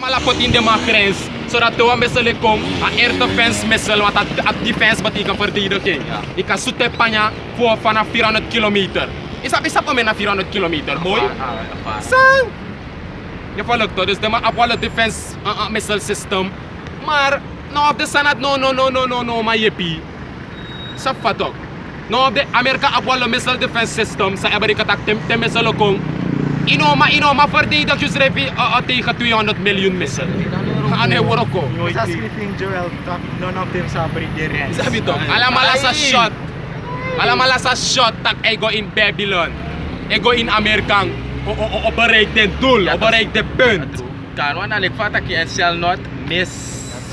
mala put in de makrens, zodat de missile kom, a air defense missile, wat a defense betekent verdediging. Ik kan zoete panja voor vanaf 400 kilometer. Is dat om naar 400 kilometer, mooi? Zo. Je volgt toch, dus de Apollo defense missile system. Maar, nou op de sanat, no, maar jeppie. Zo vat ook. Nou op de Amerika Apollo missile defense system, ze hebben die katak de missile kom. Inoma verdedig je schrijven tegen 200 miljoen missen. Gaan we ook komen. Sa skripting Joel, none of them sabi the rest. Sabi to, alam sa shot tak ego in Babylon. Ego in Amerika. Bereik den doel, bereik de punt. Kan wana like fata ki and shall not miss.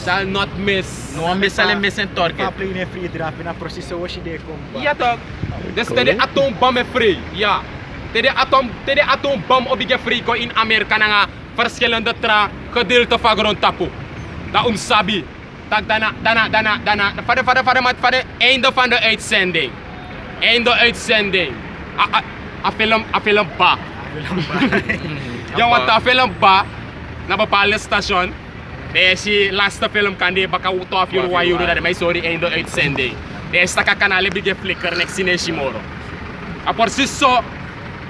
Shall not miss. No missile miss in target. Pa play na free draft na proseso was de kom. Ja toch. Dus de atoombom is vrij. Ja. De atoombom op je vrij in Amerika na verschillende gedeelten van grondtapu. Dat sabi. Tak dana. Voor de einde van de uitzending. A film ba. Ja, want a film ba na bepaalde station. Deze laatste film kan die baka 12 uur wa euro dat mij sorry einde uitzending. Deze kanale bige flicker next in Shimoro. A por si so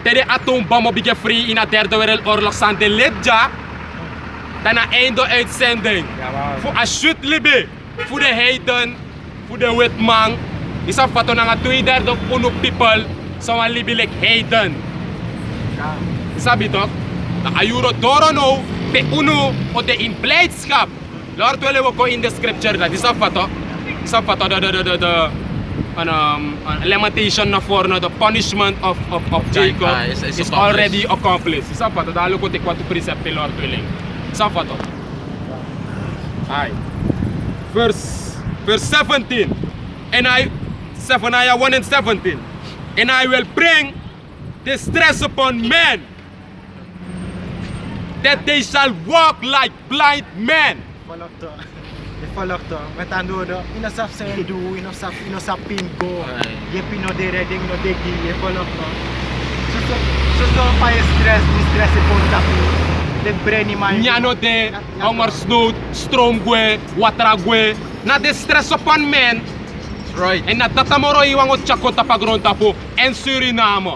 de atoombom op je vrij in de derde wereldoorlog zijn de ledja. Dan na einde uitzending. Voor a shoot libe. Voor de heiden. Voor de witman. Is dat wat na 2/3 uno people. Zo een libe like heiden. Sabi toch? De ayuro doro no. Pe uno o de in blijdschap. Lord willen we go in the scripture. Dat is dat wat toch? Is dat wat de lamentation for the punishment of Jacob is already accomplished. Is dat wat? Dat look at what to precept Lord willing. Safato. Aye. Verse 17. Zephaniah 1 and 17. And I will bring distress upon men, that they shall walk like blind men. Follow to. Metando do. Inosap sendu, inosap pingo. Ye pino de reding no degi. Ye follow to. So fire stress, distress upon tapu. De brainy mind. Nyano de, honger snood, stromgwe, wateragwe. Na de stress upon men. Right. En na tatamoro iwang o chakota pagronta po en Suriname.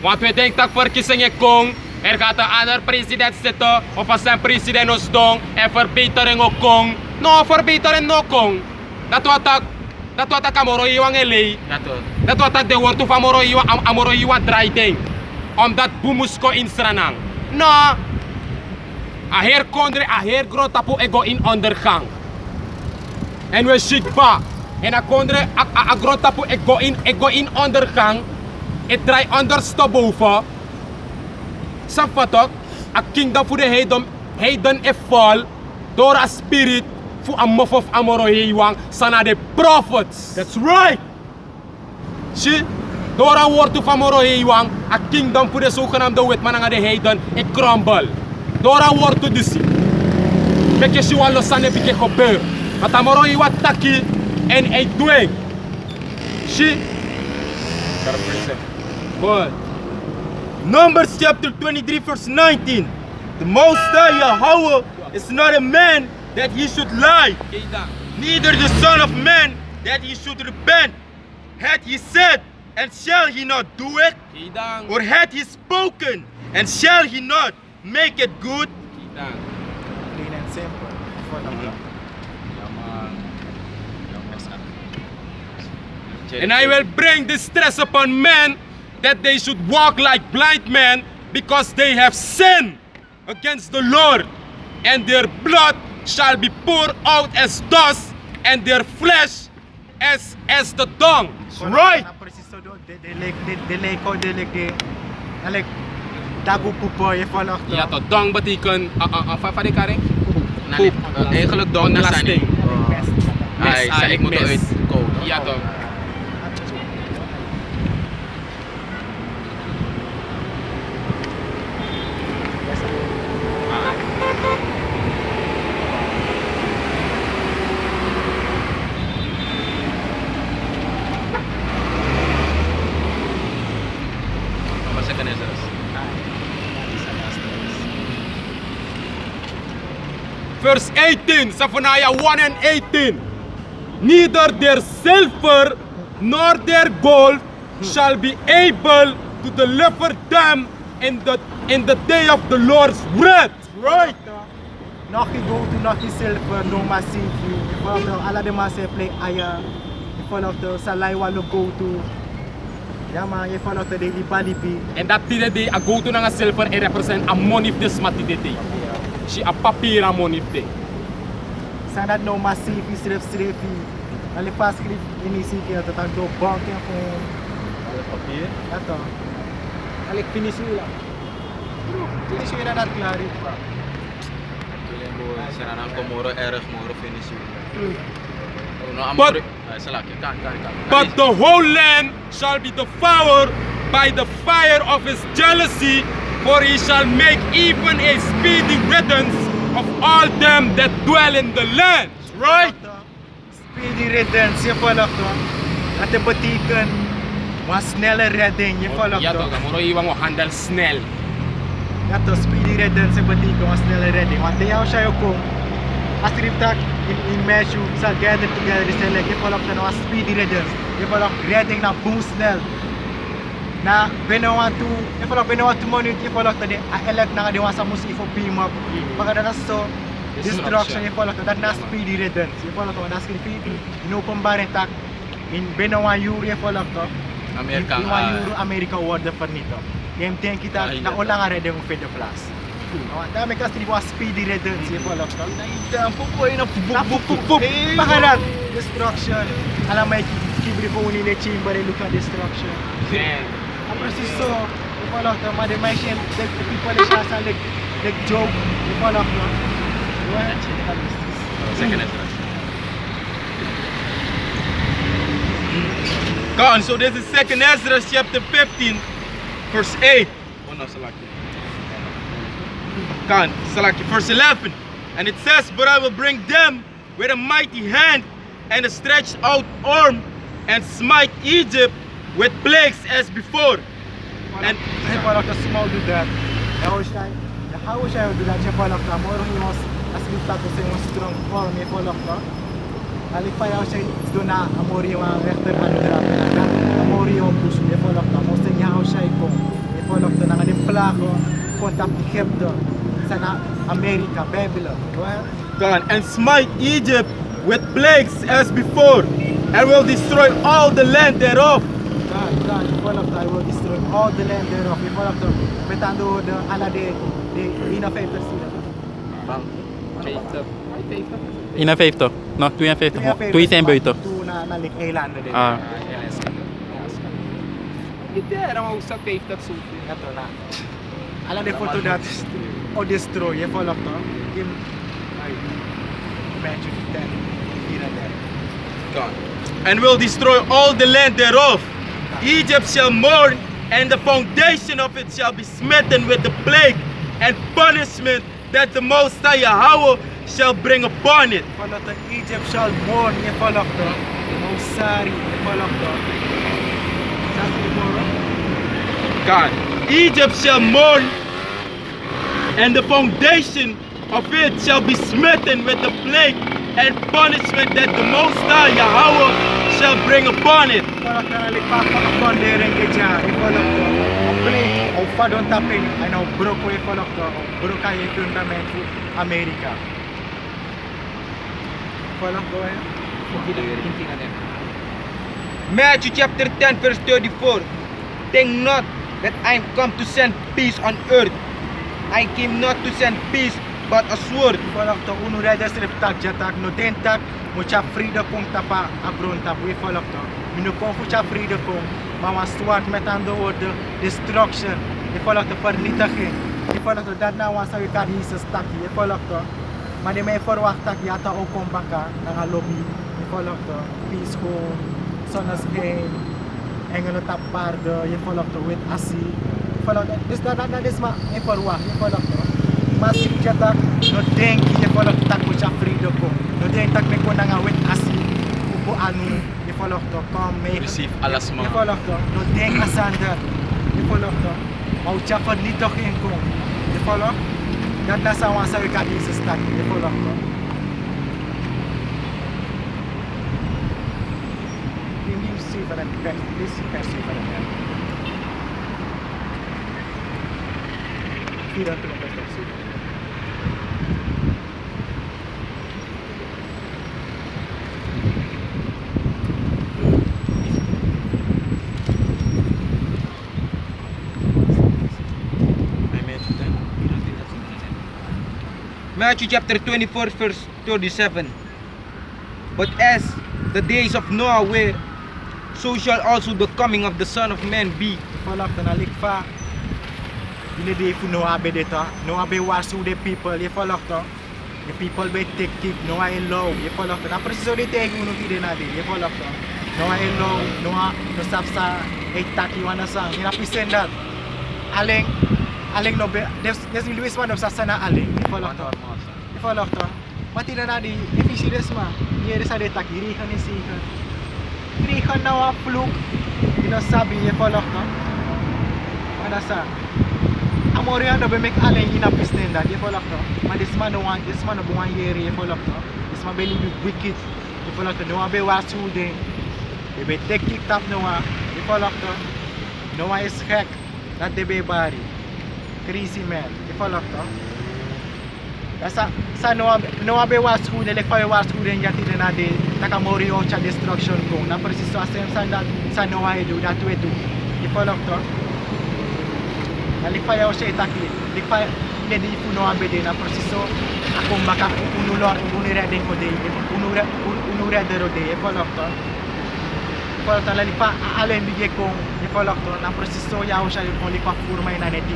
Want we denken dat verkiezingen komen. Er gaat een ander president zitten. Of als zijn president ons doen. En verbetering ook komen. No, verbetering no komen. Dat wat ik amoro iwang elei. Dat wat ik de woord van amoro iwang draaiding. Omdat bumusko in Sranang. No. A heer kondre, a heer groot tapo ego in ondergang. En we shik ba. En a kondre, a groot tapo ego in ondergang. Het draait onderstop boven. Safatok, a kingdom voor de heiden is vol. Door a spirit voor a mof of amoro heiwang. Sana de prophets. That's right. Zie, door a woord van amoro heiwang. A kingdom voor de zogenaamde wetman aan de heiden. Ik crumble. Door a woord te zien. Bekje si walo sane bike gebeur. Wat amoro heiwang taki. En ik doe. Zie. But Numbers chapter 23 verse 19. The Most High Yahweh is not a man that he should lie, neither the Son of Man that he should repent. Had he said, and shall he not do it? Or had he spoken, and shall he not make it good? Plain and simple. And I will bring distress upon men, that they should walk like blind men, because they have sinned against the Lord, and their blood shall be poured out as dust, and their flesh as the dung. Right? Ja, tot dung betekent wat ik kare? Eigenlijk dong na sani. Ay, sa ik moet uit ko. Ja toch. verse 18, Zephaniah 1 and 18. Neither their silver nor their gold shall be able to deliver them in the day of the Lord's wrath. Right. Nog je go to nog je silver, no massive. Je volgt de alle de mensen play aya. Je volgt de salai walo go to. Ja man, je volgt de die balibi. And that day I go to nanga silver and represent a money this mati day. She a papier a money day. Zijn dat no massive, stref. Ali pas skrif ini sih kita tentang do bank yang pun. Alle papier. Ja toch. Ali finish lah. Finish weer dat klaar is. Sira ng Komoro, erg Moro finish yun. But- Salaki, kan. But the whole land shall be devoured by the fire of his jealousy, for he shall make even a speedy riddance of all them that dwell in the land. Right. Speedy riddance, je volgt toch. Dat betekent een snelle redding, je volgt Ja toch. toch, moro iwan mo handle snel. Ja toch, speedy riddance betekent een snelle redding. Want jou zou je komen. Als je dat in meisje zal gather together, is het je volgt dan een speedy riddance. Je volgt redding naar boom snel. Na binnen wat toe, je volgt binnen wat 2 minuten, je volgt dat elk na de wasa moest even pima. Maar dat is zo. Destruction, je volgt dat na speedy riddance. Je volgt dat na speedy. In openbare tak. In binnen 1 uur je volgt dat. Amerika. In 1 uur Amerika worden vernietigd. Je denkt dat na ulang redding op de plaats. Daarmee kan je een speedy riddance, je volgt dat. Dan popo ina Pagarat, destruction. Alam mo, kibri ko ni le chamber look at destruction. Precies zo. Je volgt dat, maar de meisje, de people is als een like joke. Je volgt dat. Second Ezra. Gone. So this is 2nd Ezra chapter 15, verse 8. Oh no, Salaki. Gone. Salaki, verse 11. And it says, but I will bring them with a mighty hand and a stretched out arm and smite Egypt with plagues as before. En je volgt dat small do that. How should I do that? Je volgt dat. Morgen jongens, als je dat is een strong form, je volgt dat. Ali pa jou say do na amori wa rechterhand drama. Amori yung puso, je volgt dat. Most in jou say ko. Je volgt dat na din plago contact Egypte. Sana Amerika, Babylon. Gone. And smite Egypt with plagues as before, and will destroy all the land thereof. God, je volgt dat. I will destroy all the land thereof. Je volgt dat. Metando de ala de innovators. In een 50. No, 52. 2 zijn buiten. Toen na lik eilanden din. Ah. Hindi, alam mo sa faith that so. Ito na. Ala de foto dat o destroy. Je volgt dat. Kim Matthew 10. Here and there. Gone. And will destroy all the land thereof. Egypt shall mourn, and the foundation of it shall be smitten with the plague and punishment that the Most High Yahweh shall bring upon it. Follow the Egypt shall mourn. Je volgt dat. Mosari. Je volgt dat. That's the moral. God. Egypt shall mourn, and the foundation of it shall be smitten with the plague and punishment that the Most High Yahweh shall bring upon it. Follow the pagpapapondering ke dyan. Je volgt dat. Ang play. Ang fadon tapin. Ay na bro ko je volgt dat. Bro ka je fundament voor Amerika. Volgt dat. Matthew chapter 10 verse 34. Think not that I am come to send peace on earth. I came not to send peace but a sword. Follow to uno reda strip tag jatak no tentak mo cha frida kong tapa agron tapu e follow to mino kong fu cha frida kong mama swart metando order destruction e follow to vernietiging e follow to dat na wasa we kan Jesus tak e follow to maar de me verwacht tak yata o kong baka nga lobby e follow to peace ko sonas game engelo tapardo e follow to with asi follow to this dat ma e verwacht e follow to mas jatak no denk je volgt tak mo cha freedom ko no denk tak me ko na nga wit asi upo anu je volgt to kom me Receive alas mo. je volgt to no denk asanda je volgt to mau cha vernietiging ko je volgt Dat nasa wan sa wika deze stad, je volgt toch? Die zie van het pers, dit is persie van het pers. 24 persie. Matthew chapter 24 verse 37. But as the days of Noah were, so shall also the coming of the Son of Man be. Volgt dan alik fa. Jullie die voor Noah bij dit hoor. Noah bij waarschuw de people, je volgt toch? De people bij tik Noah in low, je volgt toch? Dat precies zo die tegen hoe nog iedereen naar die, je volgt toch? Noah in low, Noah no sapsa, taki wana sang, je napissen dat. Alleen no be, des wil wees man op sana alleen, je volgt toch? Je volgt toch? Maar die na die, efficiënt des man, hier is de taki, regen is zeker. Regen nou een vloek, je no sabi, je volgt toch? Wana sang. Amorian no be make alleen in a pisten dat, je volgt toch? Maar this man no one year, je volgt toch? This man be live wicked, je volgt toch? No one be waarschuw de. Je be take tap Noah, je volgt toch? Noah is gek, dat de be bari. Crazy man, je volgt toch? Dat sa Noah be waarschuw de, lekwa be waarschuw de jati de na de, taka mori ocha destruction go. Na precies zoals hem sa Noah do, dat we do. Je volgt toch? Ali faya o siya itaki, di faya hindi fu no abede na proseso akong baka unureden ko day, unureden day, follow to. Follow to lali pa alen bigay kong follow to na proseso yaw siya yung lipa furma ina neti.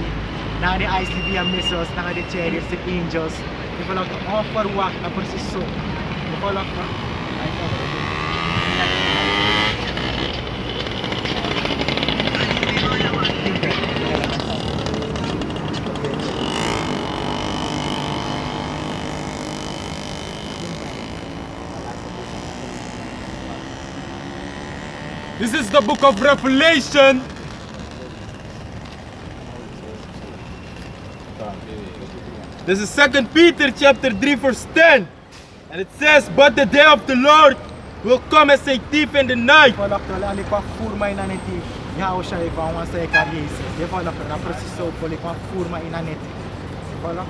Na ni ICBM missiles, na di chariots, the angels. Follow to offer work na proseso. Follow to. This is the book of Revelation. This is 2 Peter chapter 3 verse 10. And it says, but the day of the Lord will come as a thief in the night. Follow to lali pa furma ina neti. Yaw siya iba wan sa karyeses. De follow to na proseso ko lipa furma ina neti. Follow.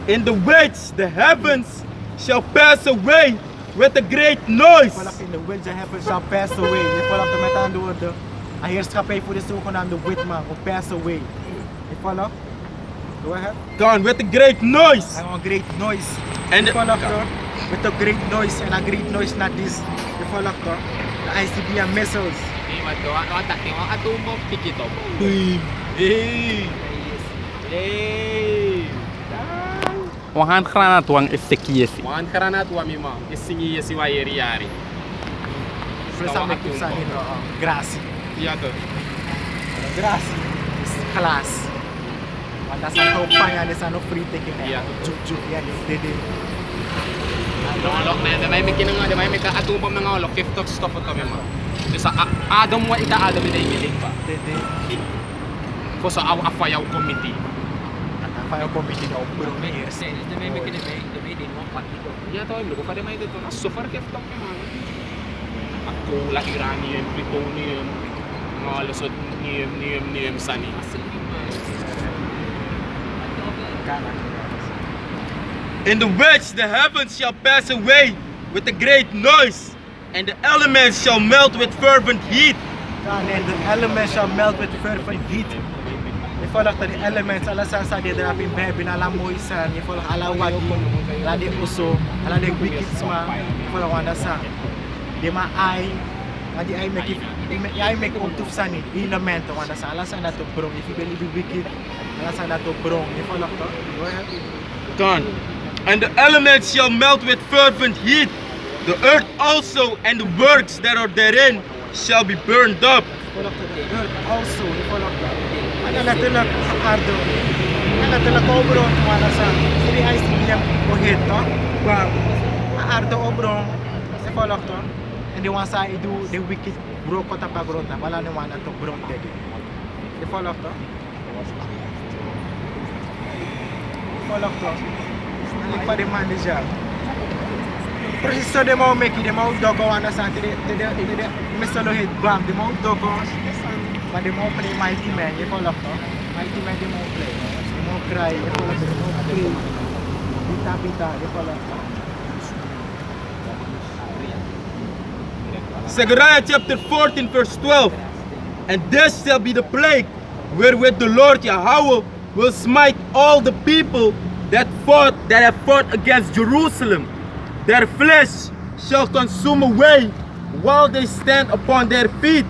In the which the heavens shall pass away with a great noise. Follow in the winds of heaven shall pass away. Je follow to met aan de woorden. Een heerschappij voor de zogenaamde witman will pass away. Je follow? Go ahead. Gone with a great noise. And a great noise. And Je follow to with a great noise and a great noise not this. Je follow to the ICBM missiles. Wahan granat wang estekiesi. Wan karana tua mima, isingi yesi wa yeri. First time ik sa nito, grass. Iya to. Grass is class. Wala sa kampanya ni sa no free ticket. Iya. Juk ya dede. Olok na, may mikinang nga, may mika atumbam na nga olok, kiftok stop to mima. Sa Adam wa ita Adam ina imilig pa. Dede. Ko sa afayaw committee. Fire committee daw pero may years. Iya to, lugo pa rin may dito. Super kiftok mima. Ako la uranium, plutonium, mga lusot nium sani. In the which the heavens shall pass away with a great noise, and the elements shall melt with fervent heat. And the elements shall melt with fervent heat. Je volgt de elements, alles sa de drapin baby na la moisan, je volgt ala wagi, ala de uso, ala de wicked sma, je volgt wanda sa. De ma ai, adi ai make om tuf sani, element wanda sa, ala sa na to brong, if you believe wicked, ala sa na to brong, je volgt to. Go ahead. Gone. And the elements shall melt with fervent heat. The earth also and the works that are therein shall be burned up. Volgt de earth also, je volgt to. Ano natulak sa ardo. Ano natulak obro wala sa sini ICBM o hit to. Wow. Ardo obro se follow to. And the one side do the wicked bro ko tapagronta wala ni wala to bro dede. Se follow to. follow to. Like for the manager. Precies de mau make de mau dogo understand de Mr. Lohit bam de mau dogo. Maar de mau play Mighty Man, je follow to. Mighty Man de mau play. De mau cry, je follow to. De mau play. Pita, de follow to. Zechariah chapter 14 verse 12. And this shall be the plague wherewith the Lord Yahweh will smite all the people that have fought against Jerusalem. Their flesh shall consume away while they stand upon their feet,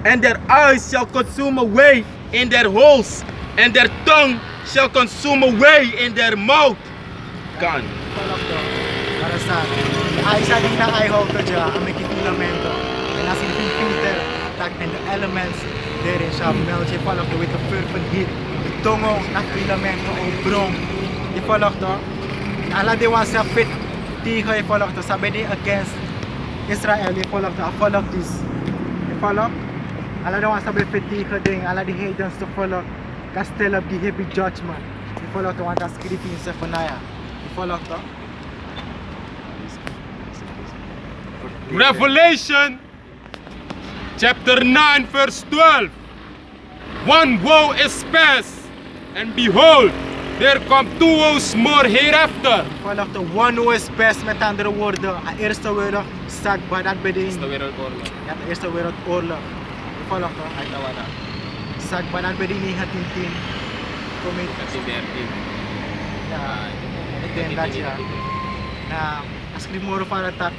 and their eyes shall consume away in their holes, and their tongue shall consume away in their mouth. Gone. Follow to. Para sa ay sa din na ay hold to dyan, ang may filamento. And as in Peter, attack and the elements therein shall melt. Je follow to with the fervent heat. De tongo na filamento o brom. Je follow to. Ala de was a fit. Tigo je follow to. Sabi di against Israel. Je follow to. Follow this. Je follow. Ala de was a fit tigo ding. Ala di heathens to follow. Castle of the heavy judgment. Je follow to. Want a script in Zephaniah. Je follow to. Revelation chapter 9 verse 12. One woe is past, and behold, there come two woes more hereafter. Vanaf de one who is best, met andere woorden, de Eerste Wereldoorlog bij dat beding. Ja, de Eerste Wereldoorlog. Vanaf de zak bij dat beding 1910. Kom ik. Ja, ik denk dat ja. Nou, als ik morgen van het tak,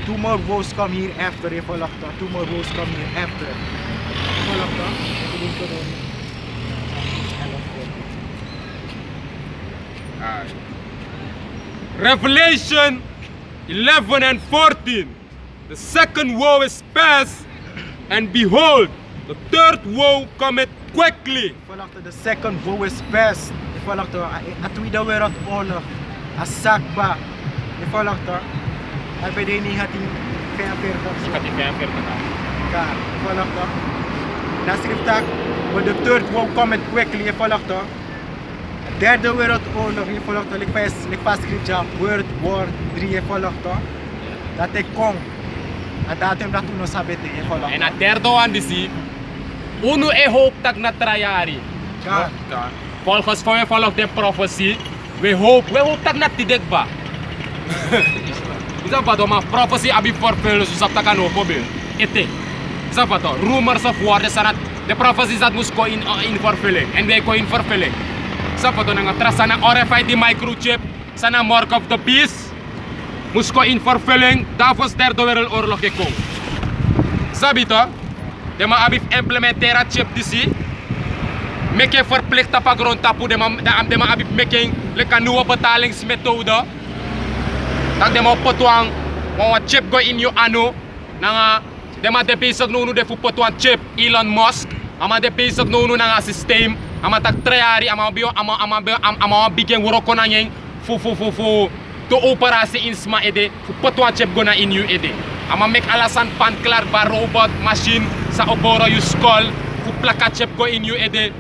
two more woes come here after. Je vanaf de, two more woes come here after. Vanaf de, ik denk dat Revelation 11 and 14. The second woe is past, and behold, the third woe cometh quickly. Vanaf de second woe is best. Vanaf de Tweede Wereldoorlog. Als zakba. Vanaf de. Hij bij de 1945. Ja, vanaf de. Dan schrijft dat. But the third woe cometh quickly. Vanaf de. Derde Wereldoorlog. Vanaf de. Ik pas schrijft ja. World War 3. Vanaf de. Dat ik kom. En datum dat uno sabi te. Vanaf En de. a derde one disi, uno e hoop tak na trayari. Ja. Volgens van volg de prophecy, we hoop tak na tidek ba. Isa ba do ma prophecy abi fulfill so sapta kan hoop be. Ete. Isa ba do rumors of war de sanat the prophecies that must go in fulfilling, and they go in fulfilling. Isa ba do nga trasa na RFID microchip sana mark of the beast must go in fulfilling. Davos derde wereldoorlog gekom. Sabi to, de ma abi implementera chip disi. Meke verplicht op grond tapu de ma abi making leka nieuwe betalingsmethode. Dat de ma potuang wa chip go in you ano na de ma de pisag no de fu potuang chip Elon Musk ama de pisag no na system ama tak treari ama bio ama bigeng woro konangeng fu to operasi insma ede fu potuang chip go na in you ede ama make alasan pan klar ba robot machine sa oboro you skull fu plaka chip go in you ede.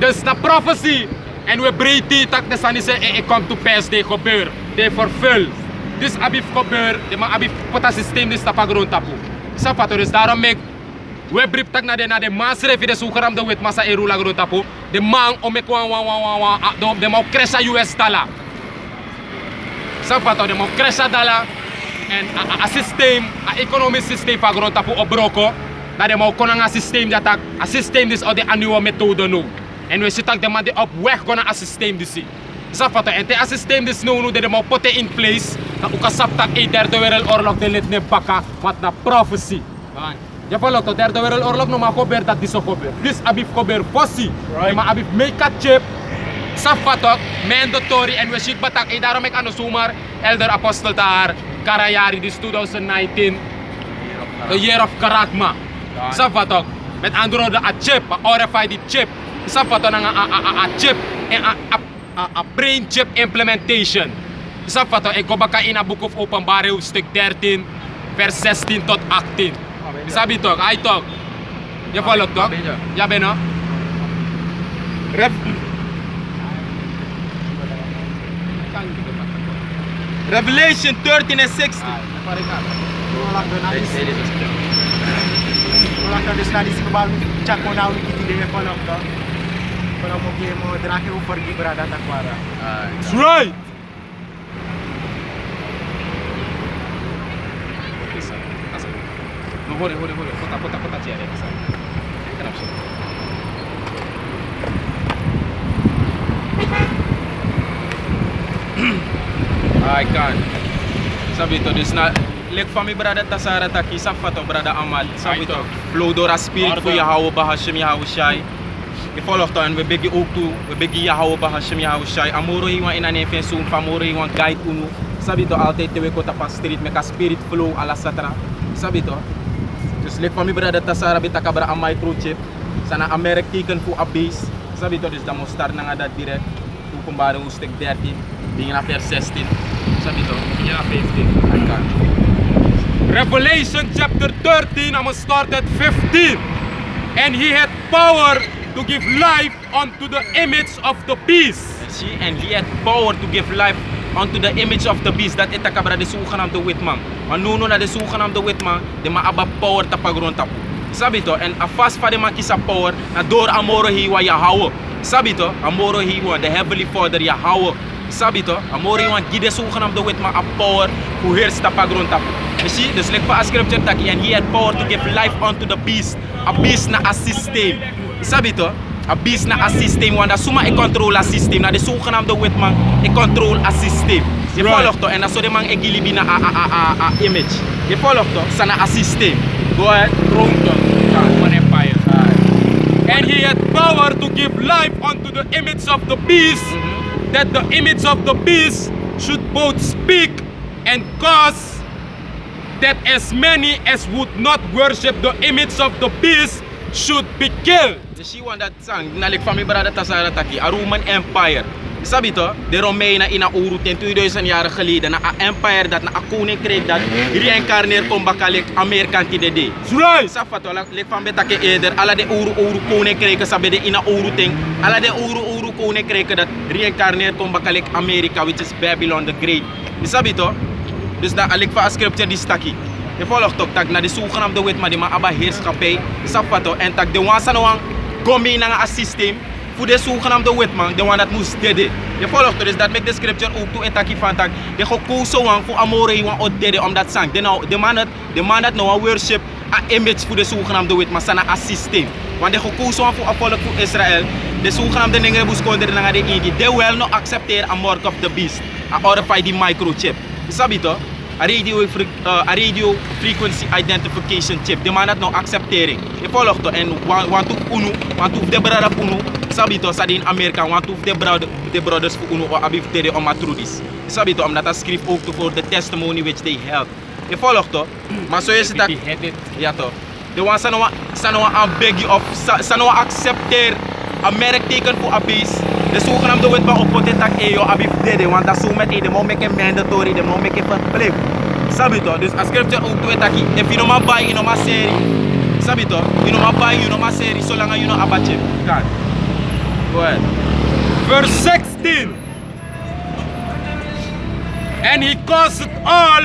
Dus de prophecy en we breed tak de sani se come to pass de gebeur, de vervul. Dus abif gebeur, de ma abif pota systeem de stapa grond tapu. Sapato dus daarom mek we brief tak na de masrefi de sukaram de wet masa erula grond tapu. De man o mek de ma kresa US dollar. Sapato de ma kresa dollar en a system, a economic system pa grond tapu obroko. Dat de ma konanga system dat a system dis o de nieuwe methode no. En we zitten de man op weg gaan een systeem dus. Zafato en te systeem dus nu de man poten in place. Dat ook saptak e derde wereldoorlog de let ne baka wat na prophecy. Ja follow to derde wereldoorlog no ma kober dat diso kober. Dus abif kober fossi. Maar abif make a chip. Zafato mandatory en we zit batak e daarom ik aan de zomer elder apostel daar Karayari this 2019. The year of Karakma. Zafato met andere woorden a chip, a RFID chip. Isa pa to ng a chip, a brain chip implementation. Isa pa to, eko baka in a book of Openbaring hoofdstuk 13, vers 16 tot 18. Isabi to, ay to. Ya follow to? Ya be no? Revelation 13 and 16. Tolak na dis na dis kebal cak mo na wiki di dia follow to. Kalau mau game mo drake over gi berada takwara. That's right. No, hore. Kota cere. Kenapa sih? Ay kan. Sabi to dis na lek fami brada tasara taki safa to brada amal. Sabi to flow door a spirit voor Yahweh Bahashim Yahweh Shai. Je volgt dan, we begi ook toe, we begi Yahweh Bahashim Yahweh Shai. Amoro hiwan in een soon, famoro hiwan guide unu. Sabi to altijd te weko tapa street meka spirit flow ala satra. Sabi to. Dus lek fami brada tasara bitaka bra a microchip. Sana Amerik teken voor a base. Sabi to dus dan mo start na nga dat direct. Openbare hoofdstuk 13, dingen naar vers 16. Sabi to. Ja, 15. Ay kan. Revelation chapter 13, I'm gonna start at 15. And he had power to give life unto the image of the beast. And he had power to give life unto the image of the beast. Dat ita kabra de zogenaamde witman. Maar nuno na de zogenaamde witman, de ma aba power tapagron tapu. Sabito, en a fast fa de ma kisa power, na door amoro hiwa Yahweh. Sabito, amoro hiwa, the heavenly father Yahweh. Sabito, amoro hiwa gide zogenaamde witman a power, who heers tapagron tapu. You see, dus like for a scripture taki, and he had power to give life unto the beast. A beast na a system. Sabito, a beast na a system, want suma e control a system. Na de zogenaamde witman, e control a system. Je volgt to, en dat zo de man e gilibi na a image. Je volgt to, sana a system. Go ahead, One empire. And he had power to give life unto the image of the beast, that the image of the beast should both speak and cause that as many as would not worship the image of the beast should be killed. Je ziet want dat sang, nalik van mijn brada tasara taki, a Roman Empire. Sabi to, de Romeinen in a oru 2000 jaar geleden, na a empire dat na a koninkrijk dat reïncarneer kon bakalik Amerikaan ti de de. Right. Safa to, lek van betake eerder, alla de oru koninkrijken sabi de in a oru ting, alla de oru koninkrijken dat reïncarneer kon bakalik Amerika, which is Babylon the Great. Sabi to, dus dat alik van a scripture die staki. Je volgt ook tak na de zogenaamde witman die ma aba heerschappij, safa to, en tak de wansa no wang gombi na a systeem. Voor de zogenaamde witman, de one dat moest dede. Je volgt dus dat met de scripture ook toe en taki van tak. De gekozen wang voor amore wan od dede om dat sang. De man dat nou worship a image voor de zogenaamde witman sana a systeem. Want de gekozen wang voor a volk voor Israël, de zogenaamde dingen moest konden naar de ingi. They will not accepteer a mark of the beast, a RFID microchip. Sabi to? A radio frequency identification chip. De man dat nou acceptering. Je volgt to en want to de brada unu. Sabito sa in Amerika want to the brothers voor unu o abif tere o matrudis. Sabito omdat dat schrift ook voor the testimony which they held. Je volgt to. Maar zo is het dat. Ja toch. De one sanoa aan beg of sanoa accepteer Amerika teken voor abis. De zogenaamde wetbouw op poten tak eyo abif dede want dat zo met de mo make mandatory de mo make verplicht. Sabito dus a scripture ook toe taki if you no ma buy you no ma serie. Sabito you no ma buy you no ma serie zolang you no abache. Kan. Go ahead. Verse 16. And he caused all,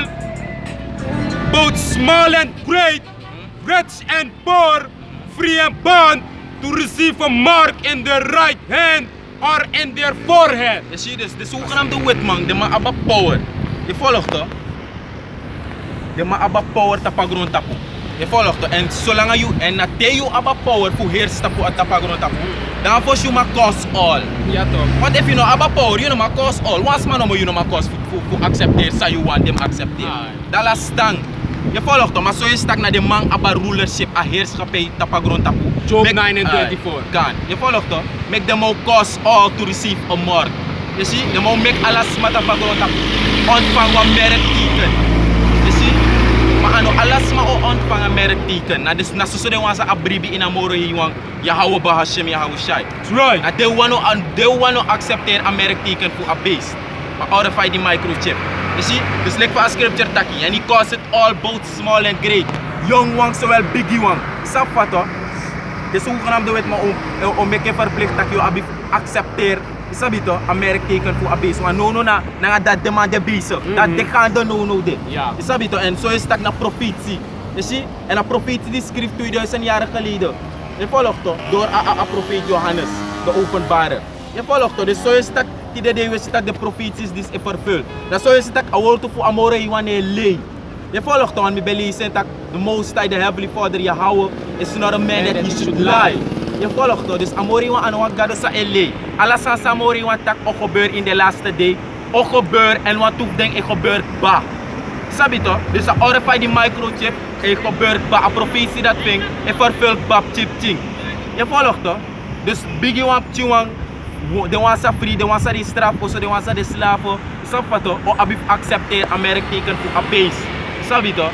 both small and great, rich and poor, free and bond, to receive a mark in their right hand or in their forehead. Je ziet dus, de zogenaamde witman, de ma aba power. Je volgt toch? De ma aba power tapagron tapu. Je volgt toch? En zolang je, en na te je aba power voor heers tapu at tapagron tapu, dan voor je ma cause all. Ja toch. Want if you know aba power, you know ma cause all. Once man you know ma cause voor accepteer, sa you want them accepteer. Dat la stang. Je volgt toch? Maar zo je stak naar de man aba rulership, a heerschappij tapagron tapu. Job 9 and 24. Kan. Je volgt toch? Make them all cause all to receive a mark. Je ziet, de man make alles matapagron tapu. Ontvang wat merkteken. Je ziet? Maar ano alles ma ontvang een merkteken. Na dus na so de wansa abribi in amoro hiwang Yahweh Bahashim Yahweh Shai. That's right. Na they wanna accepteer een merkteken voor a beest. Maar RFID microchip. You see? Dus like for a scripture taki. And he calls it all both small and great. Young one zowel biggie one. Safato. De zogenaamde wet maar om make verplicht dat je accepteer Sabi to, Amerika teken voor een beest. Want no na dat demande bezig. Dat de gaan de no dit. Ja. Sabi to, en zo is dat naar profetie. Je ziet? En een profetie die schreef 2000 jaar geleden. Je volgt toch? Door een profeet Johannes, de openbare. Je volgt toch? Dus zo is dat de profeties die is vervuld. Dat zo is dat een woord voor amore wanneer leed. Je volgt toch? En we belezen dat the Most High, the Heavenly Father, Yahweh, is not a man that he should lie. Je volgt toch? Dus amore wan aan wat God is LA. Alles aan amore wan tak ook gebeurt in de laatste day. Ook gebeurt en wat toef denk ik gebeurt ba. Sabi toch? Dus een orify die microchip, en gebeurt ba. Een profetie dat ving, en vervult ba chip ting. Je volgt toch? Dus biggie wan chiwang, de wan sa free, de wan sa die straf, de wan sa die slaven. Sabi toch? O abif accepteer Amerika teken voor een beest. Sabi toch?